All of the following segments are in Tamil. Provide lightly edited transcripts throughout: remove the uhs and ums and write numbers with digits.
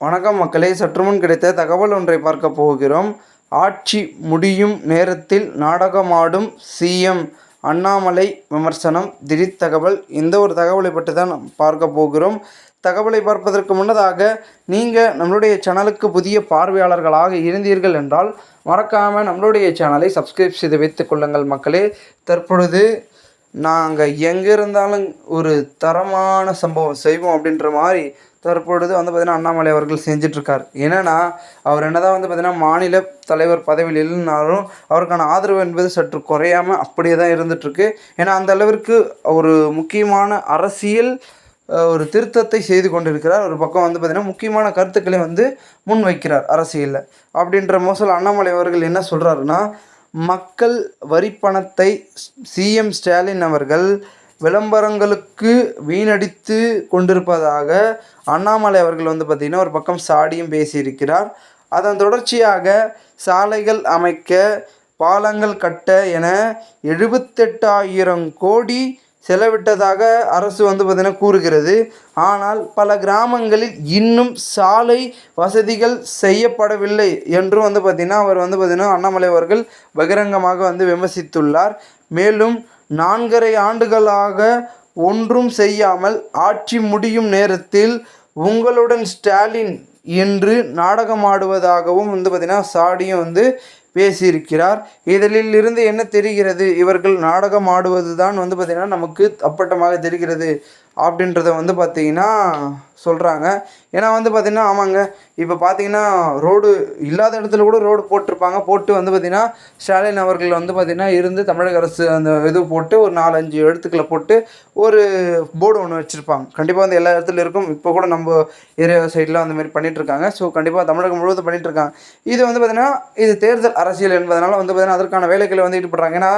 வணக்கம் மக்களே, சற்றுமுன் கிடைத்த தகவல் ஒன்றை பார்க்க போகிறோம். ஆட்சி முடியும் நேரத்தில் நாடகமாடும் சிஎம் அண்ணாமலை விமர்சனம், திடீர் தகவல். இந்த ஒரு தகவலை பற்றி தான் பார்க்க போகிறோம். தகவலை பார்ப்பதற்கு முன்னதாக நீங்கள் நம்மளுடைய சேனலுக்கு புதிய பார்வையாளர்களாக இருந்தீர்கள் என்றால் மறக்காமல் நம்மளுடைய சேனலை சப்ஸ்கிரைப் செய்து வைத்துக் கொள்ளுங்கள் மக்களே. தற்பொழுது நாங்கள் எங்கே இருந்தாலும் ஒரு தரமான சம்பவம் செய்வோம் அப்படின்ற மாதிரி தற்பொழுது பார்த்திங்கன்னா அண்ணாமலை அவர்கள் செஞ்சிட்ருக்கார். என்னென்னா, அவர் என்னதான் பார்த்திங்கன்னா மாநில தலைவர் பதவியில் இல்லைனாலும் அவருக்கான ஆதரவு என்பது சற்று குறையாமல் அப்படியே தான் இருந்துகிட்ருக்கு. ஏன்னா அந்த அளவிற்கு ஒரு முக்கியமான அரசியல் ஒரு திருத்தத்தை செய்து கொண்டிருக்கிறார். ஒரு பக்கம் பார்த்திங்கன்னா முக்கியமான கருத்துக்களை முன் வைக்கிறார் அரசியலில். அப்படின்ற மோசல் அண்ணாமலை அவர்கள் என்ன சொல்கிறாருன்னா, மக்கள் வரிப்பணத்தை சிஎம் ஸ்டாலின் அவர்கள் விளம்பரங்களுக்கு வீணடித்து கொண்டிருப்பதாக அண்ணாமலை அவர்கள் பார்த்திங்கன்னா ஒரு பக்கம் சாடியும் பேசியிருக்கிறார். அதன் தொடர்ச்சியாக சாலைகள் அமைக்க, பாலங்கள் கட்ட என 78,000 கோடி செலவிட்டதாக அரசு பார்த்திங்கன்னா கூறுகிறது. ஆனால் பல கிராமங்களில் இன்னும் சாலை வசதிகள் செய்யப்படவில்லை என்றும் பார்த்திங்கன்னா அவர் பார்த்திங்கன்னா அண்ணாமலை அவர்கள் பகிரங்கமாக விமர்சித்துள்ளார். மேலும் 4.5 ஆண்டுகளாக ஒன்றும் செய்யாமல் ஆட்சி முடியும் நேரத்தில் உங்களுடன் ஸ்டாலின் என்று நாடகமாடுவதாகவும் பார்த்திங்கன்னா சாடியும் பேசியிருக்கிறார். இதில் இருந்து என்ன தெரிகிறது, இவர்கள் நாடகம் ஆடுவது தான் பார்த்திங்கன்னா நமக்கு அப்பட்டமாக தெரிகிறது அப்படின்றத பார்த்திங்கன்னா சொல்கிறாங்க. ஏன்னா பார்த்திங்கன்னா ஆமாங்க, இப்போ பார்த்திங்கன்னா ரோடு இல்லாத இடத்துல கூட ரோடு போட்டிருப்பாங்க. போட்டு பார்த்திங்கன்னா ஸ்டாலின் அவர்கள் பார்த்திங்கன்னா இருந்து தமிழக அரசு அந்த இது போட்டு ஒரு 4-5 எழுத்துக்களை போட்டு ஒரு போர்டு ஒன்று வச்சுருப்பாங்க. கண்டிப்பாக எல்லா இடத்துலையும் இருக்கும். இப்போ கூட நம்ம ஏரியா சைட்லாம் அந்தமாதிரி பண்ணிகிட்ருக்காங்க. ஸோ கண்டிப்பாக தமிழகம் முழுவதும் பண்ணிகிட்ருக்காங்க. இது பார்த்திங்கன்னா இது தேர்தல் அரசியல் என்பதனால பார்த்திங்கன்னா அதற்கான வேலைகளை ஈடுபடுறாங்க. ஏன்னா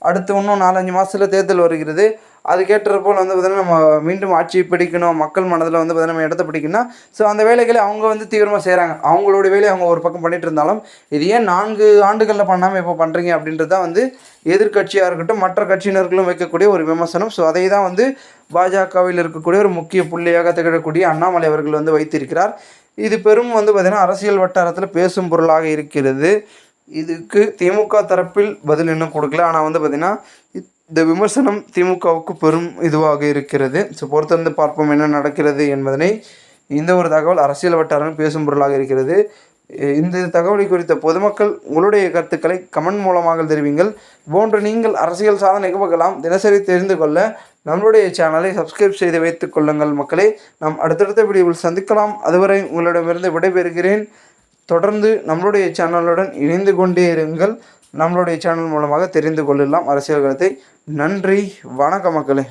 அடுத்து இன்னும் 4-5 மாதத்தில் தேர்தல் வருகிறது. அதுக்கேற்றப்போல் பார்த்திங்கன்னா நம்ம மீண்டும் ஆட்சி பிடிக்கணும், மக்கள் மனதில் பார்த்திங்கன்னா நம்ம இடத்த பிடிக்கணும். ஸோ அந்த வேலைகளை அவங்க தீவிரமாக செய்கிறாங்க. அவங்களுடைய வேலையை அவங்க ஒரு பக்கம் பண்ணிகிட்டு இருந்தாலும் இது ஏன் 4 ஆண்டுகளில் பண்ணாமல் இப்போ பண்ணுறீங்க அப்படின்றது தான் எதிர்கட்சியாக இருக்கட்டும் மற்ற கட்சியினர்களும் வைக்கக்கூடிய ஒரு விமர்சனம். ஸோ அதை தான் பாஜகவில் இருக்கக்கூடிய ஒரு முக்கிய புள்ளியாக திகழக்கூடிய அண்ணாமலை அவர்கள் வைத்திருக்கிறார். இது பெரும் பார்த்திங்கன்னா அரசியல் வட்டாரத்தில் பேசும் பொருளாக இருக்கிறது. இதுக்கு திமுக தரப்பில் பதில் இன்னும் கொடுக்கல. ஆனால் பார்த்திங்கன்னா இந்த விமர்சனம் திமுகவுக்கு பெரும் இதுவாக இருக்கிறது. ஸோ பொறுத்திருந்து பார்ப்போம் என்ன நடக்கிறது என்பதனை. இந்த ஒரு தகவல் அரசியல் வட்டாரம் பேசும் பொருளாக இருக்கிறது. இந்த தகவலை குறித்த பொதுமக்கள் உங்களுடைய கருத்துக்களை கமெண்ட் மூலமாக தெரிவிங்கள். போன்று நீங்கள் அரசியல் சாதனை நிகழ்வுகளாம் தினசரி தெரிந்து கொள்ள நம்மளுடைய சேனலை சப்ஸ்கிரைப் செய்து வைத்துக் கொள்ளுங்கள் மக்களே. நாம் அடுத்தடுத்த வீடியோவில் சந்திக்கலாம். அதுவரை உங்களிடமிருந்து விடைபெறுகிறேன். தொடர்ந்து நம்மளுடைய சேனலுடன் இணைந்து கொண்டே இருங்கள். நம்மளுடைய சேனல் மூலமாக தெரிந்து கொள்ளலாம் அரசியல் கருத்தை. நன்றி, வணக்கம் மக்களே.